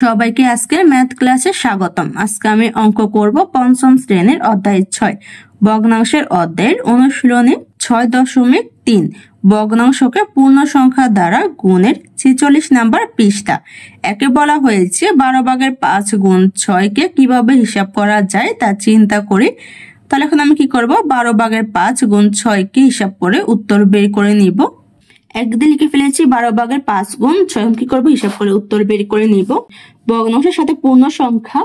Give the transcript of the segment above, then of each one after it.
সবাইকে আজকের ম্যাথ ক্লাসে স্বাগতম। আজকে আমি অঙ্ক করব পঞ্চম শ্রেণীর অধ্যায় 6 ভগ্নাংশের অধ্যায়ের অনুশীলনী 6.3 ভগ্নাংশকে পূর্ণ সংখ্যা দ্বারা গুণের 46 নাম্বার পৃষ্ঠা। একে বলা হয়েছে 12 ভাগের 5 গুণ 6 কে কিভাবে হিসাব করা যায় তা চিন্তা করি। তাহলে এখন আমি কি করব, 12 ভাগের 5 গুণ 6 কে হিসাব করে উত্তর বের করে নিব। একদিন লিখে ফেলেছি 12 ভাগের 5 গুণ 6, কি করবো হিসাব করে উত্তর বের করে নিব। ভগ্নাংশের সাথে পূর্ণ সংখ্যা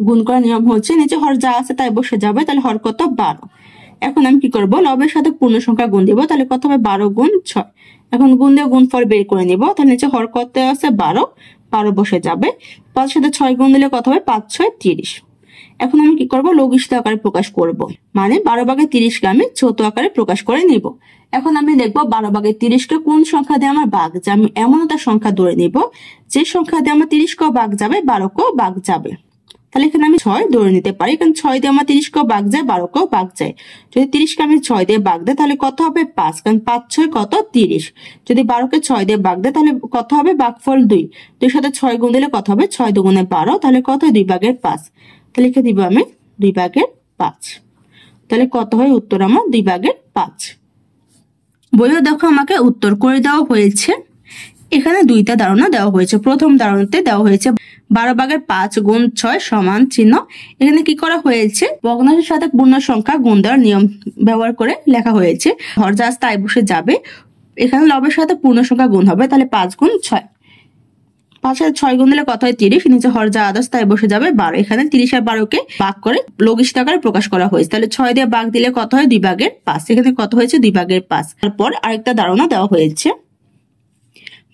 গুণ করার নিয়ম হচ্ছে নিচে হর যা আছে তাই বসে যাবে, তাহলে হর কত 12। এখন আমি কি করব, লবের সাথে পূর্ণ সংখ্যা গুণ দিব, তাহলে কত হবে 12 গুণ 6। এখন গুণ দিয়ে গুণফল বের করে নিব, তাহলে নিচে হর কত আছে 12, 12 বসে যাবে। 5 সাথে 6 গুণ দিলে কত হবে 5 6 30। এখন আমি কি করব, লঘিষ্ঠ আকারে প্রকাশ করব, মানে 12 ভাগের 30 কে আমি ছোট আকারে প্রকাশ করে নিব। এখন আমি দেখবো 12 ভাগের 30 কে কোন সংখ্যা দিয়ে আমার ভাগ যায়। আমি এমন একটা সংখ্যা ধরে নিব যে সংখ্যা দিয়ে আমার 30 কেও ভাগ যাবে, 12 কেও ভাগ যাবে। তাহলে এখানে আমি 6 ধরে নিতে পারি, কারণ 6 দিয়ে আমার 30 কেও ভাগ যায়, 12 কেও ভাগ যায়। যদি 30 কে আমি 6 দিয়ে ভাগ দেয় তাহলে কত হবে 5, কারণ 5 6 কত 30। যদি 12 কে 6 দিয়ে ভাগ দেয় তাহলে কত হবে ভাগফল 2। 2 সাথে 6 গুণ দিলে কত হবে 6 দুগুণে 12, তাহলে কত 2 ভাগের 5। তাহলে লিখে দিব আমি 2 ভাগের 5। তাহলে কত হয় উত্তর আমার 2 ভাগের 5। বইও দেখো আমাকে উত্তর করে দেওয়া হয়েছে। এখানে দুইটা ধারণা দেওয়া হয়েছে। প্রথম ধারণাতে দেওয়া হয়েছে 12 ভাগের 5 গুণ 6 সমান চিহ্ন। এখানে কি করা হয়েছে, ভগ্নাংশের সাথে পূর্ণ সংখ্যা গুণ দেওয়ার নিয়ম ব্যবহার করে লেখা হয়েছে। হর যা আছে তাই বসে যাবে, এখানে লবের সাথে পূর্ণ সংখ্যা গুণ হবে, তাহলে 5 গুণ 6। 5 সাথে 6 গুণ দিলে কত হয় 30, নিচে হর যা আদার্স তাই বসে যাবে 12। এখানে 30 আর 12 কে ভাগ করে লঘিষ্ঠ আকারে প্রকাশ করা হয়েছে, তাহলে 6 দিয়ে ভাগ দিলে কত হয় 2 ভাগের 5। এখানে কত হয়েছে 2 ভাগের 5। তারপর আরেকটা ধারণা দেওয়া হয়েছে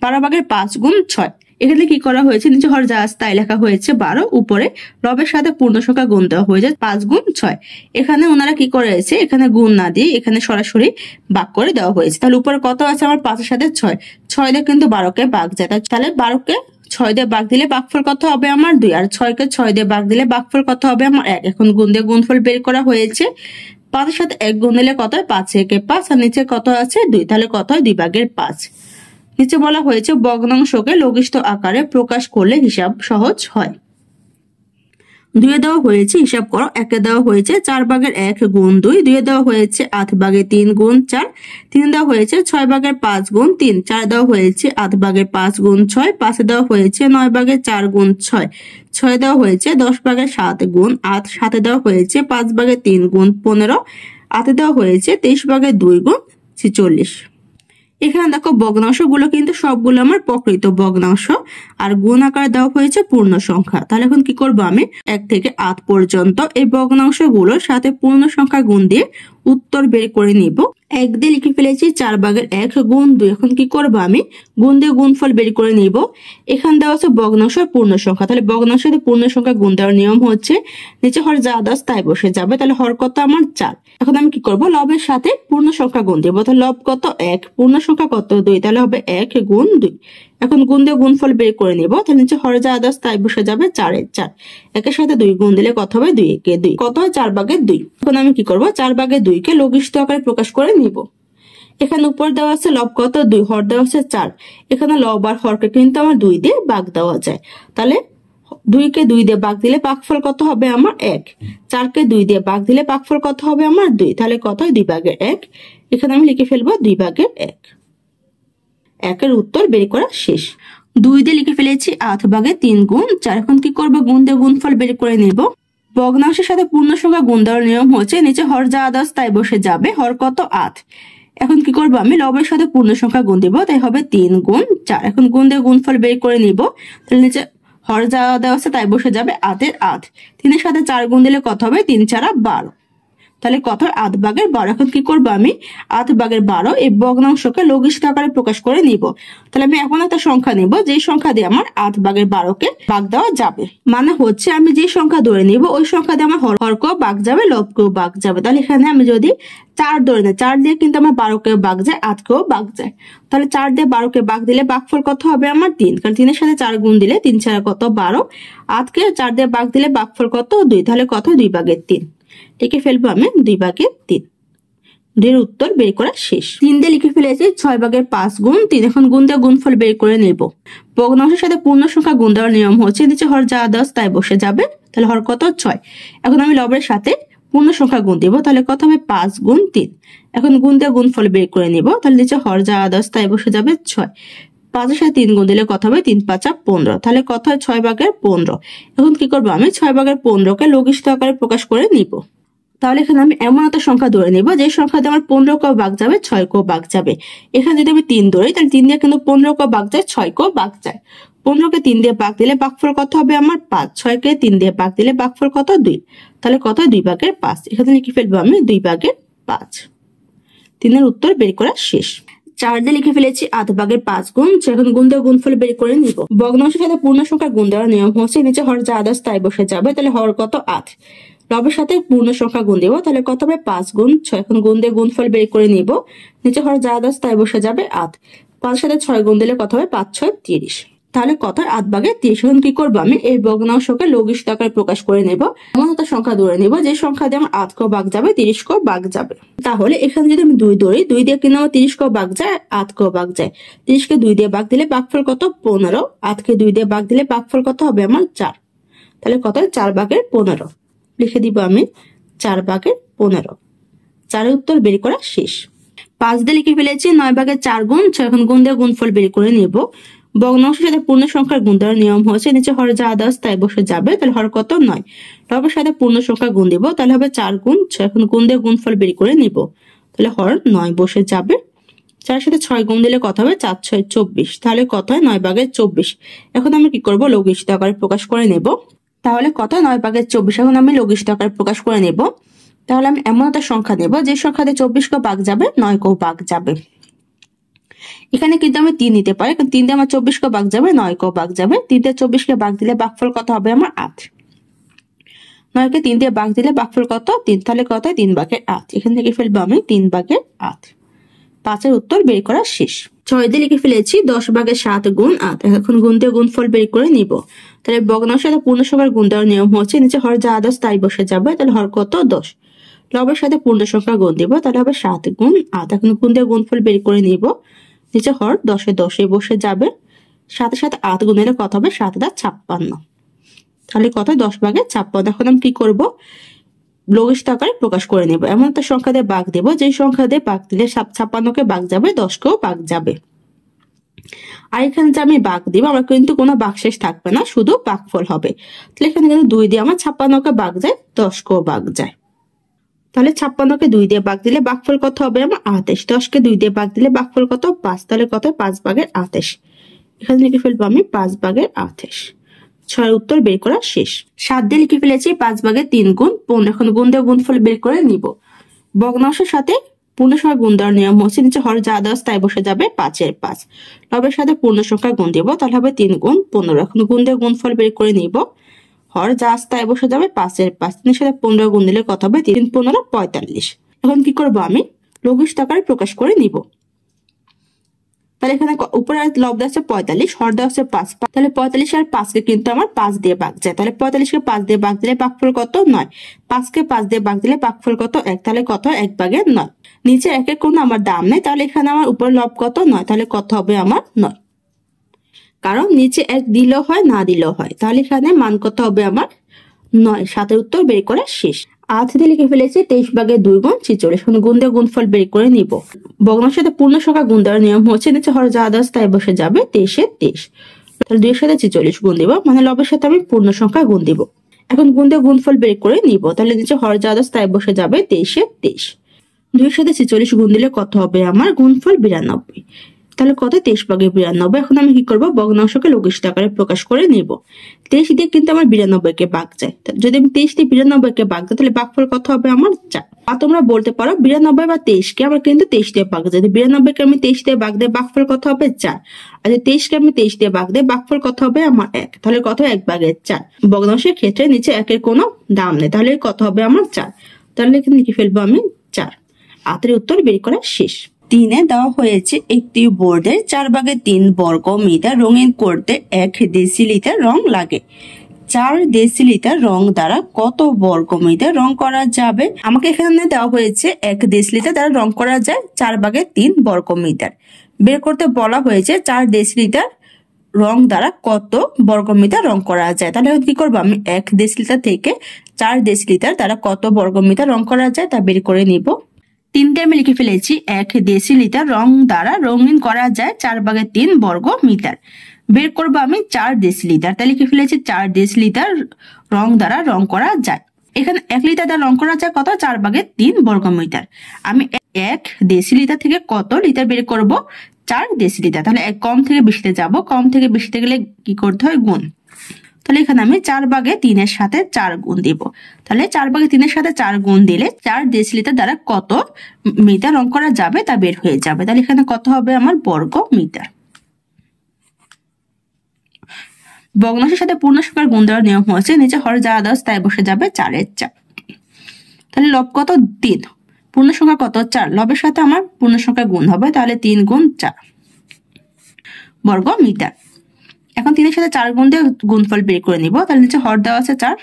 12 ভাগের 5 গুণ 6। এখানে কি করা হয়েছে, নিচে হর যা আছে তাই লেখা হয়েছে 12, উপরে লবের সাথে পূর্ণ সংখ্যা গুণ দেওয়া হয়েছে 5 গুণ 6। এখানে ওনারা কি করেছে, এখানে গুণ না দিয়ে এখানে সরাসরি ভাগ করে দেওয়া হয়েছে। তাহলে উপরে কত আছে আমার 5 এর সাথে 6, 6 দিয়ে কিন্তু 12 কে ভাগ যায়, তাহলে 12 কে 6 দিয়ে ভাগ দিলে ভাগফল কত হবে আমার 2, আর 6 কে 6 দিয়ে ভাগ দিলে ভাগফল কত হবে আমার 1। এখন গুণ দিয়ে গুণফল বের করা হয়েছে, 5 এর সাথে 1 গুণ দিলে কত হয় 5 একে 5, আর নিচে কত আছে 2, তাহলে কত হয় 2 ভাগের 5। নিচে বলা হয়েছে ভগ্নাংশকে লঘিষ্ঠ আকারে প্রকাশ করলে হিসাব সহজ হয়। 2 এ দেওয়া হয়েছে হিসাব করো, 1 এ দেওয়া হয়েছে 4 ভাগের 1 গুণ 2, 2 এ দেওয়া হয়েছে 8 ভাগের 3 গুণ 4, 3 দেওয়া হয়েছে 6 ভাগের 5 গুণ 3, 4 দেওয়া হয়েছে 8 ভাগের 5 গুণ 6, 5 এ দেওয়া হয়েছে 9 ভাগের 4 গুণ 6, 6 দেওয়া হয়েছে 10 ভাগের 7 গুণ 8, 7 দেওয়া হয়েছে 5 ভাগের 3 গুণ 15, 8 দেওয়া হয়েছে 23 ভাগের 2 গুণ 46। এখানে দেখো ভগ্নাংশ গুলো কিন্তু সবগুলো আমার প্রকৃত ভগ্নাংশ, আর গুণ আকারে দেওয়া হয়েছে পূর্ণ সংখ্যা। তাহলে এখন কি করবো, আমি 1 থেকে 8 পর্যন্ত এই ভগ্নাংশ গুলোর সাথে পূর্ণ সংখ্যা গুণ দিয়ে উত্তর বের করে নিব। 1 দিয়ে লিখে ফেলেছি 4 ভাগের 1 গুণ 2। এখন কি করবো, আমি গুণ দিয়ে গুণফল বের করে নিব। এখানে দেওয়া আছে ভগ্নাংশ পূর্ণ সংখ্যা, তাহলে ভগ্নাংশের সাথে পূর্ণ সংখ্যা গুণ দেওয়ার নিয়ম হচ্ছে নিচে হর যা আদার্স তাই বসে যাবে, তাহলে হর কত আমার 4। এখন আমি কি করব, লবের সাথে পূর্ণ সংখ্যা গুণ দিব, তাহলে লব কত 1, পূর্ণ সংখ্যা কত 2, তাহলে হবে 1 গুণ 2। এখন গুণ দিয়ে গুণফল বের করে নিব, তাহলে নিচে হর যা আদার্স তাই বসে যাবে 4 এর 4, 1 এর সাথে 2 গুণ দিলে কত হবে 2 একে 2, কত হয় 4 ভাগের 2। এখন আমি কি করব, 4 ভাগের 2 কে লঘিষ্ঠ আকারে প্রকাশ করে নিব। এখানে উপর দেওয়া আছে লব কত 2, হর দেওয়া আছে 4, এখানে লব আর হরকে কিন্তু আমার 2 দিয়ে ভাগ দেওয়া যায়, তাহলে 2 কে 2 দিয়ে ভাগ দিলে ভাগফল কত হবে আমার 1, 4 কে 2 দিয়ে ভাগ দিলে ভাগফল কত হবে আমার 2, তাহলে কত হয় 2 ভাগের 1। এখানে আমি লিখে ফেলবো 2 ভাগের 1। 1 এর উত্তর বের করা শেষ। 2 দিয়ে লিখে ফেলেছি 8 ভাগের 3 গুণ 4। এখন কি করবো, গুণ দিয়ে গুণফল বের করে নেব। ভগ্নাংশের সাথে পূর্ণ সংখ্যা গুণ দেওয়ার নিয়ম হচ্ছে নিচে হর যা আদার্স তাই বসে যাবে, হর কত 8। এখন কি করবো, আমি লবের সাথে পূর্ণ সংখ্যা গুণ দিব, তাই হবে 3 গুণ 4। এখন গুণ দিয়ে গুণফল বের করে নিব, তাহলে নিচে হর যা দেওয়া আছে তাই বসে যাবে 8 এর 8, 3 এর সাথে 4 গুণ দিলে কত হবে 3 4 12, তাহলে কত 8 ভাগের 12। এখন কি করবো, আমি 8 ভাগের 12 এই ভগ্নাংশকে লঘিষ্ঠ আকারে প্রকাশ করে নিব। তাহলে আমি এখন একটা সংখ্যা নিব যে সংখ্যা দিয়ে আমার 8 ভাগের 12 কে ভাগ দেওয়া যাবে, মানে হচ্ছে আমি যে সংখ্যা ধরে নিব ওই সংখ্যা দিয়ে আমার হরকেও ভাগ যাবে, লবকেও ভাগ যাবে। তাহলে এখানে আমি যদি 4 ধরে নিই, 4 দিয়ে কিন্তু আমার 12 কেও ভাগ যায়, 8 কেও ভাগ যায়, তাহলে 4 দিয়ে 12 কে ভাগ দিলে ভাগফল কত হবে আমার 3, কারণ 3 এর সাথে 4 গুণ দিলে 3 4 কত 12, 8 কে 4 দিয়ে ভাগ দিলে ভাগফল কত 2, তাহলে কত 2 ভাগের 3। লিখে ফেলবো আমি 2 ভাগের 3। এর উত্তর বের করা শেষ। 3 দিয়ে লিখে ফেলেছি 6 ভাগের 5 গুণ 3। এখন গুণ দিয়ে গুণফল বের করে নেব। ভগ্নাংশের সাথে পূর্ণ সংখ্যা গুণ দেওয়ার নিয়ম হচ্ছে নিচে হর যা দেওয়া তাই বসে যাবে, তাহলে হর কত 6। এখন আমি লবের সাথে পূর্ণ সংখ্যা গুণ দেব, তাহলে কত হবে 5 গুণ 3। এখন গুণ দিয়ে গুণফল বের করে নেব, তাহলে নিচে হর যা দেওয়া তাই বসে যাবে 6। 5 এর সাথে 3 গুণ দিলে কত হবে 3 5 15, তাহলে কত হয় 6 ভাগের 15। এখন কি করব আমি 6 ভাগের 15কে লঘিষ্ঠ আকারে প্রকাশ করে নিব। তাহলে এখানে আমি এমন একটা সংখ্যা ধরে নিব যে সংখ্যাতে আমার 15 ক ভাগ যাবে 6 ক ভাগ যাবে। এখানে যদি আমি 3 ধরি তাহলে 3 দিয়ে কিন্তু 15 ক ভাগ যায় 6 ক ভাগ যায়। 15 কে 3 দিয়ে ভাগ দিলে ভাগফল কত হবে আমার 5। 6 কে 3 দিয়ে ভাগ দিলে ভাগফল কত 2, তাহলে কত 2 ভাগের 5। এখানে লিখে ফেলবো আমি 2 ভাগের 5। 3 এর উত্তর বের করা শেষ। 4 দিয়ে লিখে ফেলেছি 8 ভাগের 5 গুণ। এখন গুণ দিয়ে গুণফল বের করে নিব। ভগ্নাংশের সাথে পূর্ণ সংখ্যা গুণ দেওয়ার নিয়ম হচ্ছে নিচে হর যা আদার্স তাই বসে যাবে, তাহলে হর কত 8। লবের সাথে পূর্ণ সংখ্যা গুণ দেব, তাহলে কত হবে 5 গুণ 6। এখন গুণ দিয়ে গুণফল বের করে নিব, নিচে হর যা আদার্স তাই বসে যাবে 8। 5 সাথে 6 গুণ দিলে কত হবে 5 6 30, তাহলে কত 8 ভাগের 30। এখন কি করবো আমি এই ভগ্নাংশকে লঘিষ্ঠ আকারে প্রকাশ করে নেব। এমন একটা সংখ্যা ধরে নিব যে সংখ্যা দিয়ে আমার 8 ক ভাগ যাবে 30 ক ভাগ যাবে। তাহলে এখানে যদি আমি 2 ধরি, 2 দিয়ে কিন্তু আমার 30 ক ভাগ যায় 8 ক ভাগ যায়। 30 কে 2 দিয়ে ভাগ দিলে ভাগফল কত 15। 8 কে 2 দিয়ে ভাগ দিলে ভাগফল কত হবে আমার 4, তাহলে কত 4 ভাগের 15। লিখে দিব আমি 4 ভাগের 15। 4 এর উত্তর বের করা শেষ। 5 দিয়ে লিখে ফেলেছি 9 ভাগের 4 গুণ 6। এখন গুণ দিয়ে গুণফল বের করে নেব। ভগ্নাংশের সাথে পূর্ণ সংখ্যার গুণ দেওয়ার নিয়ম হচ্ছে নিচে হর যা আদার্স তাই বসে যাবে, তাহলে হর কত 9। লবের সাথে পূর্ণ সংখ্যা গুণ দিব, তাহলে হবে 4 গুণ 6। এখন গুণ দিয়ে গুণফল বের করে নিব, তাহলে হর 9 বসে যাবে। 4 সাথে 6 গুণ দিলে কত হবে 4 6 24, তাহলে কত হয় 9 ভাগের 24। এখন আমি কি করব লঘিষ্ঠ আকারে প্রকাশ করে নেব। তাহলে কত 9 ভাগের 24। এখন আমি লঘিষ্ঠ আকারে প্রকাশ করে নেব। তাহলে আমি এমন একটা সংখ্যা নেব যে সংখ্যাতে 24 ক ভাগ যাবে 9 ক ভাগ যাবে। এখানে কিন্তু আমি 3 নিতে পারি, কারণ 3 দিয়ে আমার 24 ক ভাগ যাবে 9 ক ভাগ যাবে। 3 দিয়ে 24 কে ভাগ দিলে ভাগফল কত হবে আমার 8। 9 কে 3 দিয়ে ভাগ দিলে ভাগফল কত 3, তাহলে কত হয় 3 ভাগের 8। এখান থেকে ফেলবো আমি 3 ভাগের 8। 5 এর উত্তর বের করা শেষ। 6 দিয়ে লিখে ফেলেছি 10 ভাগের 7 গুণ 8। এখন গুণ দিয়ে গুণফল বের করে নিব। তাহলে ভগ্নাংশের সাথে পূর্ণ সংখ্যার গুণ দেওয়ার নিয়ম হচ্ছে নিচে হর যা আদার্স তাই বসে যাবে, তাহলে হর কত 10। লবের সাথে পূর্ণ সংখ্যা গুণ দিব, তাহলে হবে 7 গুণ 8। এখন গুণ দিয়ে গুণফল বের করে নিব, নিচে হর 10 এ 10 এ বসে যাবে। 7 এর সাথে 8 গুণ দিলে কত হবে 7 দা 56, তাহলে কত 10 ভাগের 56। এখন আমি কি করব লঘিষ্ঠ আকারে প্রকাশ করে নেব। এমন একটা সংখ্যা দিয়ে ভাগ দেব যে সংখ্যা দিয়ে ভাগ দিলে 56 কে ভাগ যাবে 10 কেও ভাগ যাবে। আর এখানে যে আমি ভাগ দিব আমার কিন্তু কোনো ভাগশেষ থাকবে না, শুধু ভাগফল হবে। তাহলে এখানে কিন্তু 2 দিয়ে আমার 56 কে ভাগ যায় 10 কেও ভাগ যায়। তাহলে 56 কে 2 দিয়ে ভাগ দিলে ভাগফল কত হবে আমার 28। 10 কে 2 দিয়ে ভাগ দিলে ভাগফল কত 5, তাহলে কত 5 ভাগের 28। এখানে লিখে ফেলবো আমি 5 ভাগের 28। 6 উত্তর বের করা শেষ। 7 দিয়ে লিখে ফেলেছি 5 ভাগের 3 গুণ 15। এখন গুণ দিয়ে গুণফল বের করে নিব। ভগ্নাংশের সাথে পূর্ণ সংখ্যা গুণ দেওয়ার নিয়ম হচ্ছে নিচে হর যা আদার্স তাই বসে যাবে 5 এর 5। লবের সাথে পূর্ণ সংখ্যা গুণ দিব, তাহলে হবে 3 গুণ 15। এখন গুণ দিয়ে গুণফল বের করে নিব। হর যা তাই বসে যাবে 5 এর 5। 3 এর সাথে 15 গুণ দিলে কত হবে 3 15 45। এখন কি করব আমি লঘিষ্ঠ আকারে প্রকাশ করে নিব। তাহলে এখানে উপরে লব দেওয়া আছে 45, হর দেওয়া আছে 5। তাহলে 45 আর 5 কে কিন্তু আমার 5 দিয়ে ভাগ যায়, তাহলে 45 কে 5 দিয়ে ভাগ দিলে ভাগফল কত 9। 5 কে 5 দিয়ে ভাগ দিলে ভাগফল কত 1, তাহলে কত 1 ভাগের 9। নিচে 1 এর কোনো আমার দাম নেই, তাহলে এখানে আমার উপরে লব কত 9, তাহলে কত হবে আমার 9। কারণ নিচে 1 দিলেও হয় না দিলেও হয়, তাহলে এখানে মান কত হবে আমার 9। 7 এর উত্তর বের করা শেষ। 8 দিয়ে লিখে ফেলেছি 23 ভাগের 2 গুণ 46। এখন গুণ দিয়ে গুণফল বের করে নিব। ভগ্নাংশের সাথে পূর্ণ সংখ্যা গুণ দেওয়ার নিয়ম হচ্ছে নিচে হর যা আদার্স তাই বসে যাবে 23 এর 23। তাহলে 2 এর সাথে 46 গুণ দিব, মানে লবের সাথে আমি পূর্ণ সংখ্যা গুণ দিব। এখন গুণ দিয়ে গুণফল বের করে নিব, তাহলে নিচে হর যা আদার্স তাই বসে যাবে 23 এর 23। 2 এর সাথে 46 গুণ দিলে কত হবে আমার গুণফল 92, তাহলে কত 23 ভাগের 92। এখন আমি কি করব ভগ্নাংশকে লঘিষ্ঠ আকারে প্রকাশ করে নিব। 23 দিয়ে কিন্তু আমার 92 কে ভাগ যায়, যদি আমি 23 দিয়ে 92 কে ভাগ দিই তাহলে ভাগফল কত হবে আমার 4। আর তোমরা বলতে পারো 92 বা 23 কে আমরা কিন্তু 23 দিয়ে ভাগ যায়, 92 কে আমি 23 দিয়ে ভাগ দিই ভাগফল কত হবে 4। আর যদি 23 কে আমি 23 দিয়ে ভাগ দিই ভাগফল কত হবে আমার 1, তাহলে কত 1 ভাগের 4। ভগ্নাংশের ক্ষেত্রে নিচে 1 এর কোনো দাম নেই, তাহলে কত হবে আমার 4। তাহলে এখানে লিখে ফেলবো আমি 4। 8 এর উত্তর বের করা শেষ। 3 দেওয়া হয়েছে একটি বোর্ডের 4 ভাগের 3 বর্গ মিটার রঙিন করতে 1 ডেসিলিটার রং লাগে। 4 ডেসিলিটার রং দ্বারা কত বর্গমিটার রং করা যাবে? আমাকে এখানে দেওয়া হয়েছে 1 ডেসিলিটার দ্বারা রং করা যায় 4/3 বর্গমিটার। বের করতে বলা হয়েছে 4 ডেসিলিটার রং দ্বারা কত বর্গমিটার রং করা যায়। তাহলে কি করবো, আমি 1 ডেসিলিটার থেকে 4 ডেসিলিটার দ্বারা কত বর্গমিটার রং করা যায় তা বের করে নিব। 3টে আমি লিখে ফেলেছি। 1 ডেসিলিটার রং দ্বারা রঙিন করা যায় 4/3 বর্গমিটার। বের করবো আমি 4 ডেসিলিটার, তাই লিখে ফেলেছি 4 ডেসিলিটার রং দ্বারা রং করা যায়। এখানে 1 লিটার দ্বারা রং করা যায় কত, 4/3 বর্গমিটার। আমি 1 ডেসিলিটার থেকে কত লিটার বের করব, 4 ডেসিলিটার। তাহলে কম থেকে বেশিতে যাব, কম থেকে বেশিতে গেলে কি করতে হয়, গুণ। তাহলে এখানে আমি 4/3 এর সাথে 4 গুণ দিব। তাহলে 4/3 এর সাথে 4 গুণ দিলে 4 ডেসিলিটার দ্বারা কত মিটার রং করা যাবে তা বের হয়ে যাবে। তাহলে এখানে কত হবে আমার বর্গ মিটার। ভগ্নাংশের সাথে পূর্ণ সংখ্যার গুণ দেওয়ার নিয়ম হচ্ছে নিচে হর যা দেওয়া তাই বসে যাবে 4 4। তাহলে লব কত 3, পূর্ণ সংখ্যা কত 4, লবের সাথে আমার পূর্ণ সংখ্যা গুণ হবে, তাহলে 3 গুণ 4 বর্গ মিটার। এখন 3 এর সাথে 4 গুণ দিয়ে গুণফল বের করে নিব। তাহলে নিচে হর দেওয়া আছে 4,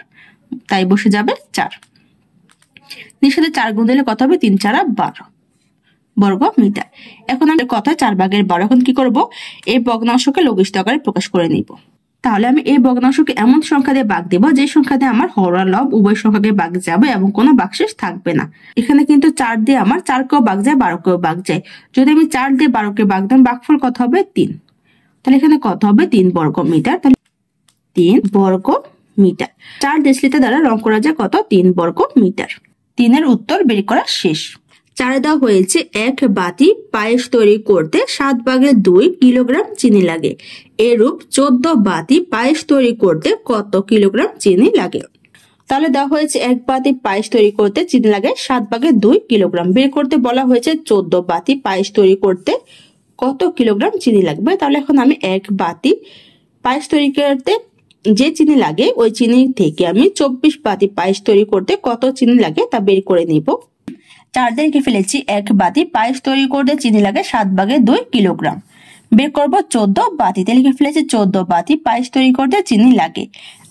তাই বসে যাবে 4। 3 এর সাথে 4 গুণ দিলে কত হবে, 3 4 12 বর্গ মিটার। এখন আমি কথা 4/12। এখন কি করব, এই ভগ্নাংশকে লঘিষ্ঠ আকারে প্রকাশ করে নিব। তাহলে আমি এই ভগ্নাংশকে এমন সংখ্যা দিয়ে ভাগ দেব যে সংখ্যা দিয়ে আমার হর আর লব উভয় সংখ্যাকে ভাগ যাবে এবং কোনো ভাগশেষ থাকবে না। এখানে কিন্তু 4 দিয়ে আমার 4 কেও ভাগ যায়, 12 কেও ভাগ যায়। যদি আমি 4 দিয়ে 12 কে ভাগ দেন, ভাগফল কত হবে 3। তাহলে এখানে কত হবে 3 বর্গ মিটার। তাহলে 3 বর্গ মিটার। 4 ডেসিলিটার দ্বারা রং করা যায় কত, 3 বর্গ মিটার। 3 এর উত্তর বের করা শেষ। 4 দেওয়া হয়েছে 1 বাটি পায়েস তৈরি করতে 7/2 কিলোগ্রাম চিনি লাগে। এরূপ 14 বাটি পায়েস তৈরি করতে কত কিলোগ্রাম চিনি লাগে? তাহলে দেওয়া হয়েছে 1 বাটি পায়েস তৈরি করতে চিনি লাগে 7/2 কিলোগ্রাম। বের করতে বলা হয়েছে 14 বাটি পায়েস তৈরি করতে কত কিলোগ্রাম চিনি লাগবে। তাহলে এখন আমি 1 বাটি পায়েস তৈরি করতে যে চিনি লাগে ওই চিনি থেকে আমি 24 বাটি পায়েস তৈরি করতে কত চিনি লাগে তা বের করে নিব। 4 দিয়ে লিখে ফেলেছি 1 বাটি পায়েস তৈরি করতে চিনি লাগে 7/2 কিলোগ্রাম। বের করব 14 বাটিতে, লিখে ফেলেছি 14 বাটি পায়েস তৈরি করতে চিনি লাগে।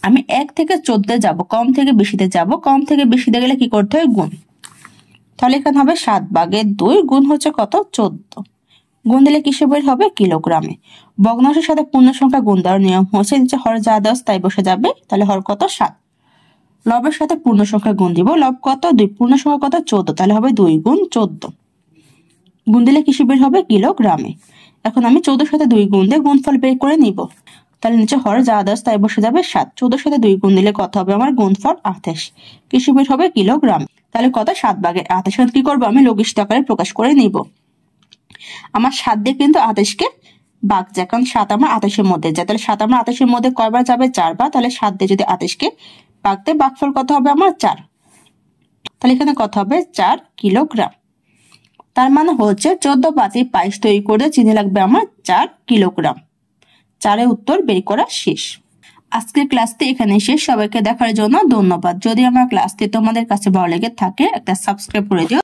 আমি 1 থেকে 14 যাব, কম থেকে বেশিতে যাব, কম থেকে বেশিতে গেলে কি করতে হয়, গুণ। তাহলে এখানে হবে 7/2 গুণ হচ্ছে কত, 14। গুণ দিলে কিসে বের হবে, কিলোগ্রামে। ভগ্নাংশের সাথে পূর্ণ সংখ্যা গুণ দেওয়ার নিয়ম হচ্ছে নিচে হর যা দেওয়া তাই বসে যাবে। তাহলে হর কত 7, লবের সাথে পূর্ণ সংখ্যা গুণ দিব। লব কত 2, পূর্ণ সংখ্যা কত 14, তাহলে হবে 2 গুণ 14। গুণ দিলে কিসে বের হবে, কিলোগ্রামে। এখন আমি 14 সাথে 2 গুণ দিয়ে গুণফল বের করে নিব। তাহলে নিচে হর যা দেওয়া তাই বসে যাবে 7, 14 সাথে 2 গুণ দিলে কত হবে আমার, গুণফল 28, কিসে বের হবে, কিলোগ্রাম। তাহলে কত 7/28। কি করবো, আমি লঘিষ্ঠ আকারে প্রকাশ করে নিব। আমার 7 দিয়ে কিন্তু 28 কে ভাগ যায়, কারণ 7 আমার 28 এর মধ্যে যায়। তাহলে 7 আমার 28 এর মধ্যে কয়বার যাবে, 4 বার। তাহলে 7 দিয়ে যদি 28 কে ভাগ দেয়, ভাগফল কত হবে আমার 4। তাহলে এখানে কত হবে, 4 কিলোগ্রাম। তার মানে হচ্ছে 14 বাটি পায়েস তৈরি করতে চিনি লাগবে আমার 4 কিলোগ্রাম। 4 এর উত্তর বের করা শেষ। আজকের ক্লাসটি এখানে শেষ। সবাইকে দেখার জন্য ধন্যবাদ। যদি আমার ক্লাসটি তোমাদের কাছে ভালো লেগে থাকে একটা সাবস্ক্রাইব করে দিও।